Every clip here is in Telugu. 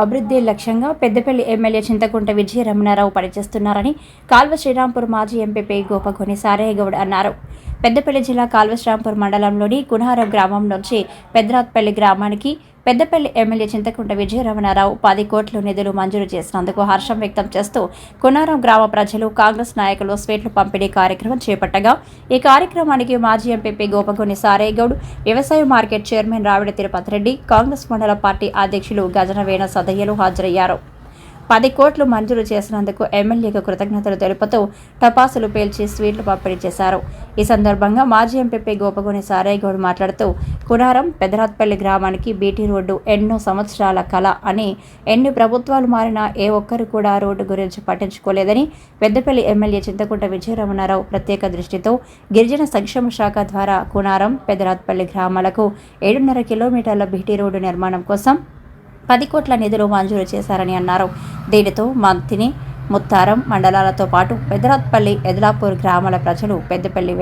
అభివృద్ధి లక్ష్యంగా పెద్దపల్లి ఎమ్మెల్యే చింతకుంట విజయ రమణారావు పనిచేస్తున్నారని కాల్వ శ్రీరాంపూర్ మాజీ ఎంపీ గోపగోని సారయ్యగౌడ్ అన్నారు. పెద్దపల్లి జిల్లా కాల్వ శ్రీరాంపూర్ మండలంలోని కునారం గ్రామం నుంచి పెద్రాత్పల్లి గ్రామానికి పెద్దపల్లి ఎమ్మెల్యే చింతకుంట విజయ రమణారావు 10 కోట్ల నిధులు మంజూరు చేసినందుకు హర్షం వ్యక్తం చేస్తూ కునారం గ్రామ ప్రజలు, కాంగ్రెస్ నాయకులు స్వీట్లు పంపిణీ కార్యక్రమం చేపట్టగా ఈ కార్యక్రమానికి మాజీ ఎంపీ గోపగోని సారయ్యగౌడ్, వ్యవసాయ మార్కెట్ చైర్మన్ రావిడి తిరుపతి రెడ్డి, కాంగ్రెస్ మండల పార్టీ అధ్యక్షులు గజనవేణ సదయ్యలు హాజరయ్యారు. 10 కోట్లు మంజూరు చేసినందుకు ఎమ్మెల్యేకు కృతజ్ఞతలు తెలుపుతూ టపాసులు పేల్చి స్వీట్లు పంపిణీ చేశారు. ఈ సందర్భంగా మాజీ ఎంపీ గోపగోని సారయ్యగౌడ్ మాట్లాడుతూ కునారం పెదరాత్పల్లి గ్రామానికి బీటీ రోడ్డు ఎన్నో సంవత్సరాల కళ అని, ఎన్ని ప్రభుత్వాలు మారినా ఏ ఒక్కరు కూడా రోడ్డు గురించి పట్టించుకోలేదని, పెద్దపల్లి ఎమ్మెల్యే చింతకుంట విజయ రమణారావు ప్రత్యేక దృష్టితో గిరిజన సంక్షేమ శాఖ ద్వారా కునారం పెదరాత్పల్లి గ్రామాలకు 7.5 కిలోమీటర్ల బీటీ రోడ్డు నిర్మాణం కోసం 10 కోట్ల నిధులు మంజూరు చేశారని అన్నారు. దీనితో మంతిని, ముత్తారం మండలాలతో పాటు పెదరాత్పల్లి, ఎదలాపూర్ గ్రామాల ప్రజలు పెద్దపల్లి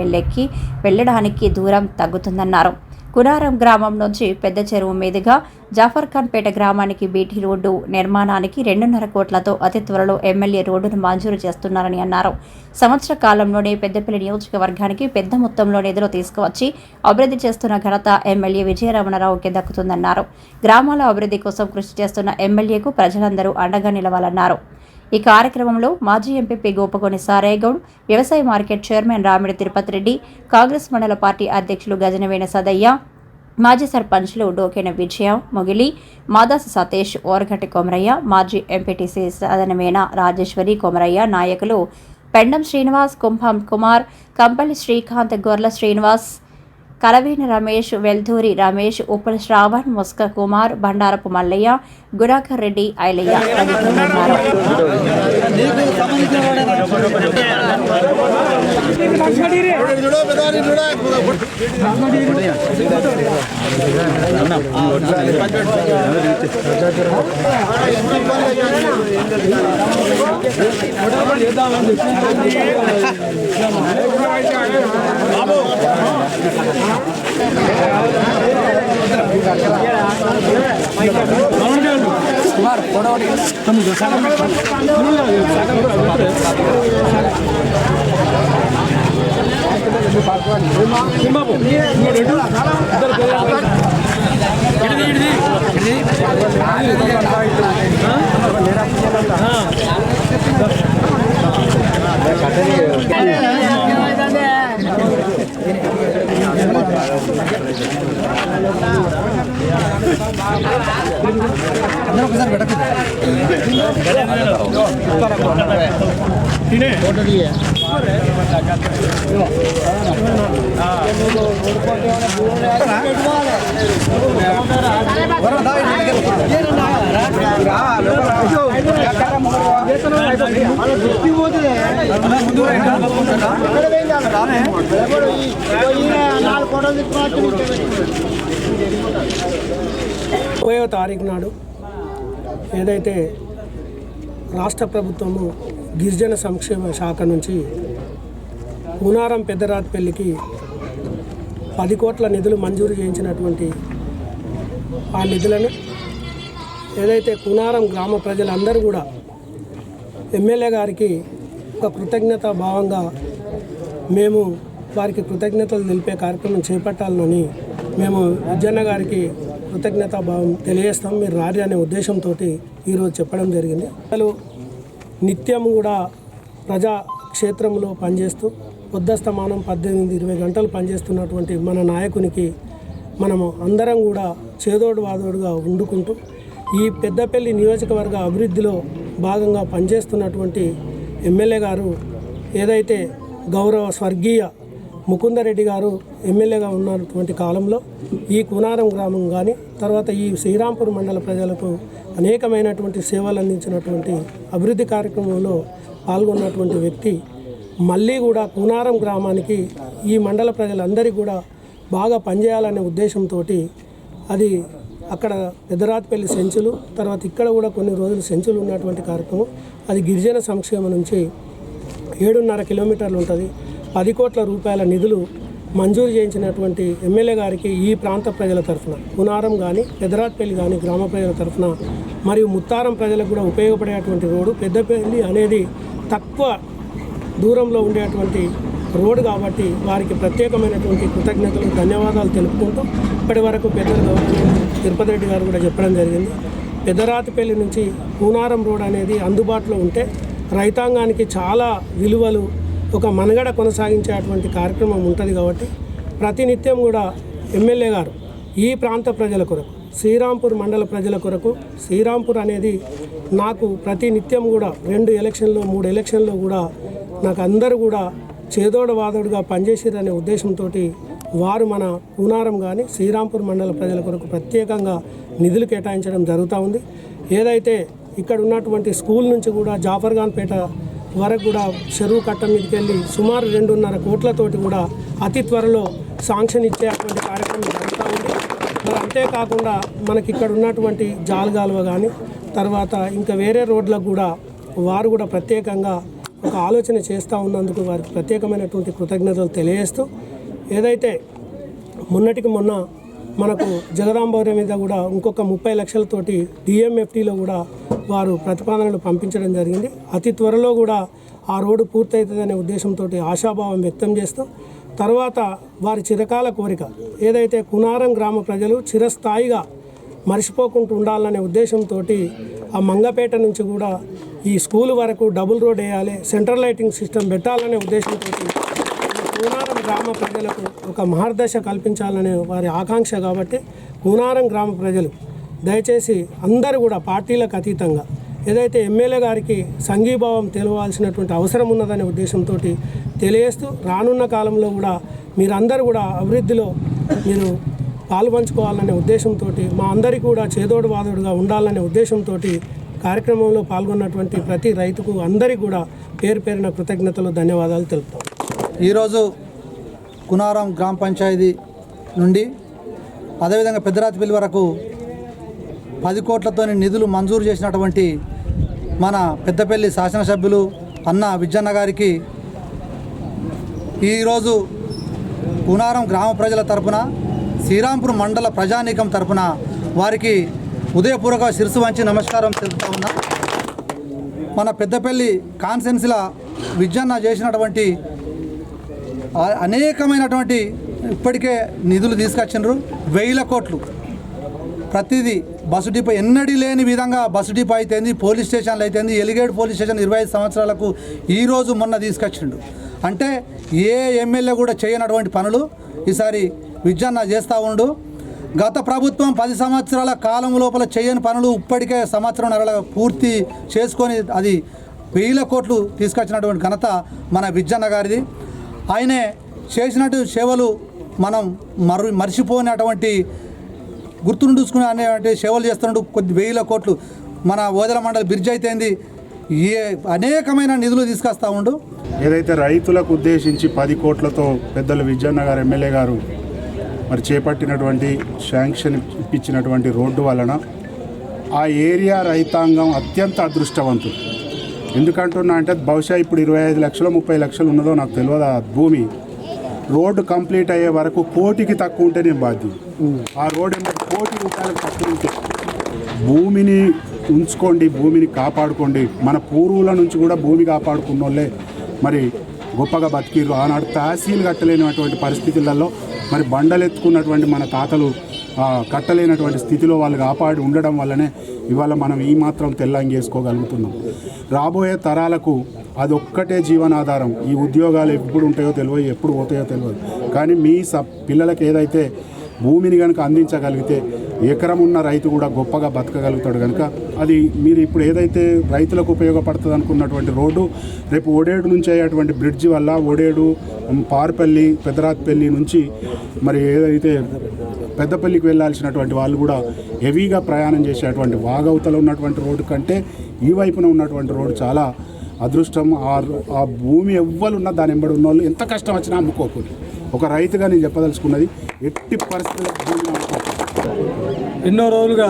వెళ్ళడానికి దూరం తగ్గుతుందన్నారు. కునారం గ్రామం నుంచి పెద్ద చెరువు మీదుగా జాఫర్ఖాన్పేట గ్రామానికి బీటీ రోడ్డు నిర్మాణానికి 2.5 కోట్లతో అతి త్వరలో ఎమ్మెల్యే రోడ్డును మంజూరు చేస్తున్నారని అన్నారు. సంవత్సర కాలంలోనే పెద్దపల్లి నియోజకవర్గానికి పెద్ద మొత్తంలో నిధులు తీసుకువచ్చి అభివృద్ధి చేస్తున్న ఘనత ఎమ్మెల్యే విజయ రమణారావుకి దక్కుతుందన్నారు. గ్రామాల అభివృద్ధి కోసం కృషి చేస్తున్న ఎమ్మెల్యేకు ప్రజలందరూ అండగా నిలవాలన్నారు. ఈ కార్యక్రమంలో మాజీ ఎంపీ గోపగోని సారయ్యగౌడ్, వ్యవసాయ మార్కెట్ చైర్మన్ రామిడి తిరుపతి రెడ్డి, కాంగ్రెస్ మండల పార్టీ అధ్యక్షులు గజనవేణ సదయ్య, మాజీ సర్పంచ్లు డోకెన విజయ, మొగిలి, మాదాసు సతీష్, ఓరగంటి కొమరయ్య, మాజీ ఎంపీటీసీ సదనవేణ రాజేశ్వరి, కొమరయ్య, నాయకులు పెండం శ్రీనివాస్, కుంభం కుమార్, కంపల్లి శ్రీకాంత్, గొర్ల శ్రీనివాస్, కలవేని రమేష్, వెల్ధూరి రమేష్, ఉప్పల శ్రావణ్, ముస్క కుమార్, బండారపు మల్లయ్య, గుడాకర్ రెడ్డి, ఐలయ్య తదితరులున్నారు. తారీఖు నాడు ఏదైతే రాష్ట్ర ప్రభుత్వము గిరిజన సంక్షేమ శాఖ నుంచి కునారం పెద్దరాత్పల్లికి 10 కోట్ల నిధులు మంజూరు చేయించినటువంటి ఆ నిధులను ఏదైతే కునారం గ్రామ ప్రజలందరూ కూడా ఎమ్మెల్యే గారికి ఒక కృతజ్ఞతా భావంగా మేము వారికి కృతజ్ఞతలు తెలిపే కార్యక్రమం చేపట్టాలని మేము విజయన్న గారికి కృతజ్ఞతా భావం తెలియజేస్తాం, మీరు రారి అనే ఉద్దేశంతో ఈరోజు చెప్పడం జరిగింది. అసలు నిత్యం కూడా ప్రజా క్షేత్రంలో పనిచేస్తూ పొద్దస్తమానం 18-20 గంటలు పనిచేస్తున్నటువంటి మన నాయకునికి మనము అందరం కూడా చేదోడు వాదోడుగా వండుకుంటూ ఈ పెద్దపల్లి నియోజకవర్గ అభివృద్ధిలో భాగంగా పనిచేస్తున్నటువంటి ఎమ్మెల్యే గారు ఏదైతే గౌరవ స్వర్గీయ ముకుందరెడ్డి గారు ఎమ్మెల్యేగా ఉన్నటువంటి కాలంలో ఈ కునారం గ్రామం కానీ తర్వాత ఈ శ్రీరాంపూర్ మండల ప్రజలకు అనేకమైనటువంటి సేవలు అందించినటువంటి అభివృద్ధి కార్యక్రమంలో పాల్గొన్నటువంటి వ్యక్తి మళ్ళీ కూడా కునారం గ్రామానికి ఈ మండల ప్రజలందరికీ కూడా బాగా పనిచేయాలనే ఉద్దేశంతో అది అక్కడ పెదరాత్పల్లి సెంచులు తర్వాత ఇక్కడ కూడా కొన్ని రోజులు సెంచులు ఉన్నటువంటి కార్యక్రమం అది గిరిజన సంక్షేమం నుంచి 7.5 కిలోమీటర్లు ఉంటుంది. 10 కోట్ల రూపాయల నిధులు మంజూరు చేయించినటువంటి ఎమ్మెల్యే గారికి ఈ ప్రాంత ప్రజల తరఫున కునారం కానీ పెదరాత్పల్లి కానీ గ్రామ ప్రజల తరఫున మరియు ముత్తారం ప్రజలకు కూడా ఉపయోగపడేటువంటి రోడ్డు. పెద్దపల్లి అనేది తక్కువ దూరంలో ఉండేటువంటి రోడ్డు కాబట్టి వారికి ప్రత్యేకమైనటువంటి కృతజ్ఞతలు, ధన్యవాదాలు తెలుపుకుంటూ ఇప్పటి వరకు పెద్దలు గవర్నర్ తిరుపతి రెడ్డి గారు కూడా చెప్పడం జరిగింది. పెద్దరాతిపల్లి నుంచి కూనారం రోడ్ అనేది అందుబాటులో ఉంటే రైతాంగానికి చాలా విలువలు, ఒక మనుగడ కొనసాగించేటువంటి కార్యక్రమం ఉంటుంది కాబట్టి ప్రతినిత్యం కూడా ఎమ్మెల్యే గారు ఈ ప్రాంత ప్రజల కొరకు, శ్రీరాంపూర్ మండల ప్రజల కొరకు, శ్రీరాంపూర్ అనేది నాకు ప్రతినిత్యం కూడా 2 ఎలక్షన్లో 3 ఎలక్షన్లో కూడా నాకు అందరూ కూడా చేదోడవాదోడుగా పనిచేసిరనే ఉద్దేశంతో వారు మన కూనారం కానీ శ్రీరాంపూర్ మండల ప్రజల కొరకు ప్రత్యేకంగా నిధులు కేటాయించడం జరుగుతూ ఉంది. ఏదైతే ఇక్కడ ఉన్నటువంటి స్కూల్ నుంచి కూడా జాఫర్ఖాన్పేట వరకు కూడా చెరువు కట్ట మీదకి వెళ్ళి సుమారు 2.5 కోట్లతోటి కూడా అతి త్వరలో శాంక్షన్ ఇచ్చేటువంటి కార్యక్రమం జరుగుతూ ఉంది. మరి అంతేకాకుండా మనకి ఇక్కడ ఉన్నటువంటి జాల్గాలువ కానీ తర్వాత ఇంకా వేరే రోడ్లకు కూడా వారు కూడా ప్రత్యేకంగా ఒక ఆలోచన చేస్తూ ఉన్నందుకు వారికి ప్రత్యేకమైనటువంటి కృతజ్ఞతలు తెలియజేస్తూ, ఏదైతే మొన్నటికి మొన్న మనకు జగదాంబౌర్య మీద కూడా ఇంకొక 30 లక్షలతోటి డిఎంఎఫ్టీలో కూడా వారు ప్రతిపాదనలు పంపించడం జరిగింది. అతి త్వరలో కూడా ఆ రోడ్డు పూర్తవుతుందనే ఉద్దేశంతో ఆశాభావం వ్యక్తం చేస్తూ, తర్వాత వారి చిరకాల కోరిక ఏదైతే కూనారం గ్రామ ప్రజలు చిరస్థాయిగా మర్చిపోకుండా ఉండాలనే ఉద్దేశంతో ఆ మంగపేట నుంచి కూడా ఈ స్కూల్ వరకు డబుల్ రోడ్ వేయాలి, సెంట్రల్ లైటింగ్ సిస్టమ్ పెట్టాలనే ఉద్దేశంతో కూనారం గ్రామ ప్రజలకు ఒక మార్గదర్శ కల్పించాలనే వారి ఆకాంక్ష కాబట్టి కూనారం గ్రామ ప్రజలు దయచేసి అందరూ కూడా పార్టీలకు అతీతంగా ఏదైతే ఎమ్మెల్యే గారికి సంఘీభావం తెలవాల్సినటువంటి అవసరం ఉన్నదనే ఉద్దేశంతో తెలియజేస్తూ, రానున్న కాలంలో కూడా మీరందరూ కూడా అభివృద్ధిలో మీరు పాల్పంచుకోవాలనే ఉద్దేశంతో మా అందరికీ కూడా చేదోడువాదోడుగా ఉండాలనే ఉద్దేశంతో కార్యక్రమంలో పాల్గొన్నటువంటి ప్రతి రైతుకు అందరికీ కూడా పేరు పేరున కృతజ్ఞతలు, ధన్యవాదాలు తెలుపుతాం. ఈరోజు కూనారం గ్రామ పంచాయతీ నుండి అదేవిధంగా పెద్దరాతిపల్లి వరకు 10 కోట్లతో నిధులు మంజూరు చేసినటువంటి మన పెద్దపల్లి శాసనసభ్యులు అన్న విజ్జన్న గారికి ఈరోజు కూనారం గ్రామ ప్రజల తరపున, శ్రీరాంపూర్ మండల ప్రజానీకం తరపున వారికి ఉదయపూర్వక శిరస్సు వంచి నమస్కారం తెలుపుతా ఉన్నా. మన పెద్దపల్లి కాన్సెన్స్ల విజ్జన్న చేసినటువంటి అనేకమైనటువంటి ఇప్పటికే నిధులు తీసుకొచ్చినారు. 1000 కోట్లు ప్రతిదీ బస్సు డిపో ఎన్నడీ లేని విధంగా బస్సు డిపో అయితేంది, పోలీస్ స్టేషన్లు అయితేంది, ఎలిగేడ్ పోలీస్ స్టేషన్ 25 సంవత్సరాలకు ఈరోజు మొన్న తీసుకొచ్చిండు. అంటే ఏ ఎమ్మెల్యే కూడా చేయనటువంటి పనులు ఈసారి విజ్జన్న చేస్తూ ఉండు. గత ప్రభుత్వం 10 సంవత్సరాల కాలం లోపల చేయని పనులు ఇప్పటికే సంవత్సరంన్నర పూర్తి చేసుకొని అది 1000 కోట్లు తీసుకొచ్చినటువంటి ఘనత మన విజ్జన్న గారిది. ఆయనే చేసినట్టు సేవలు మనం మర్చిపోయినటువంటి గుర్తుండుకునే అనేటువంటి సేవలు చేస్తున్నట్టు కొద్ది 1000 కోట్లు మన ఓదెల మండలి బ్రిడ్జ్ అయితేంది అనేకమైన నిధులు తీసుకొస్తూ ఉండు. ఏదైతే రైతులకు ఉద్దేశించి 10 కోట్లతో పెద్దలు విజ్జన్న గారు ఎమ్మెల్యే గారు మరి చేపట్టినటువంటి శాంక్షన్ ఇప్పించినటువంటి రోడ్డు వలన ఆ ఏరియా రైతాంగం అత్యంత అదృష్టవంతులు. ఎందుకంటున్నా అంటే బహుశా ఇప్పుడు 25 లక్షలు 30 లక్షలు ఉన్నదో నాకు తెలియదు ఆ భూమి. రోడ్డు కంప్లీట్ అయ్యే వరకు 1 కోటికి తక్కువ ఉంటే నేను బాధ్యత. ఆ రోడ్డు ఏమంటే 1 కోటి రూపాయలకు తక్కువ ఉంటే భూమిని ఉంచుకోండి, భూమిని కాపాడుకోండి. మన పూర్వుల నుంచి కూడా భూమి కాపాడుకున్న వాళ్ళే మరి గొప్పగా బతికిర్రు. ఆనాడు తహసీలు కట్టలేనటువంటి పరిస్థితులలో మరి బండలు ఎత్తుకున్నటువంటి మన తాతలు కట్టలేనటువంటి స్థితిలో వాళ్ళు కాపాడి ఉండడం వల్లనే ఇవాళ మనం ఈ మాత్రం తెల్లంగి వేసుకోగలుగుతున్నాం. రాబోయే తరాలకు అదొక్కటే జీవనాధారం. ఈ ఉద్యోగాలు ఎప్పుడు ఉంటాయో తెలియదు, ఎప్పుడు పోతాయో తెలియదు. కానీ మీ పిల్లలకు ఏదైతే భూమిని కనుక అందించగలిగితే ఎకరం ఉన్న రైతు కూడా గొప్పగా బతకగలుగుతాడు. కనుక అది మీరు ఇప్పుడు ఏదైతే రైతులకు ఉపయోగపడుతుంది అనుకున్నటువంటి రోడ్డు రేపు ఓడేడు నుంచి అయ్యేటువంటి బ్రిడ్జి వల్ల ఓడేడు, పార్పల్లి, పెద్దరాతిపల్లి నుంచి మరి ఏదైతే పెద్దపల్లికి వెళ్ళాల్సినటువంటి వాళ్ళు కూడా హెవీగా ప్రయాణం చేసేటువంటి వాగవతల ఉన్నటువంటి రోడ్డు కంటే ఈ వైపున ఉన్నటువంటి రోడ్డు చాలా అదృష్టం. ఆ భూమి ఎవ్వరున్నా దాని వెంబడి ఉన్న వాళ్ళు ఎంత కష్టం వచ్చినా అమ్ముకోకూడదు. ఒక రైతుగా నేను చెప్పదలుచుకున్నది ఎట్టి పరిస్థితుల్లో భూమిని అమ్ముకోకూడదు. ఎన్నో రోజులుగా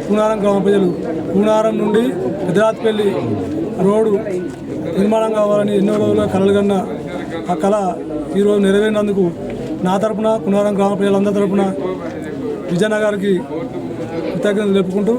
కూనారం గ్రామ ప్రజలు కూనారం నుండి పెద్దరాతిపల్లి రోడ్డు నిర్మాణం కావాలని ఎన్నో రోజులుగా కలలుగన్న ఆ కళ ఈరోజు నెరవేరినందుకు నా తరపున కూనారం గ్రామ ప్రజలందరి తరపున విజయనగర్కి కృతజ్ఞతలు తెలుపుకుంటూ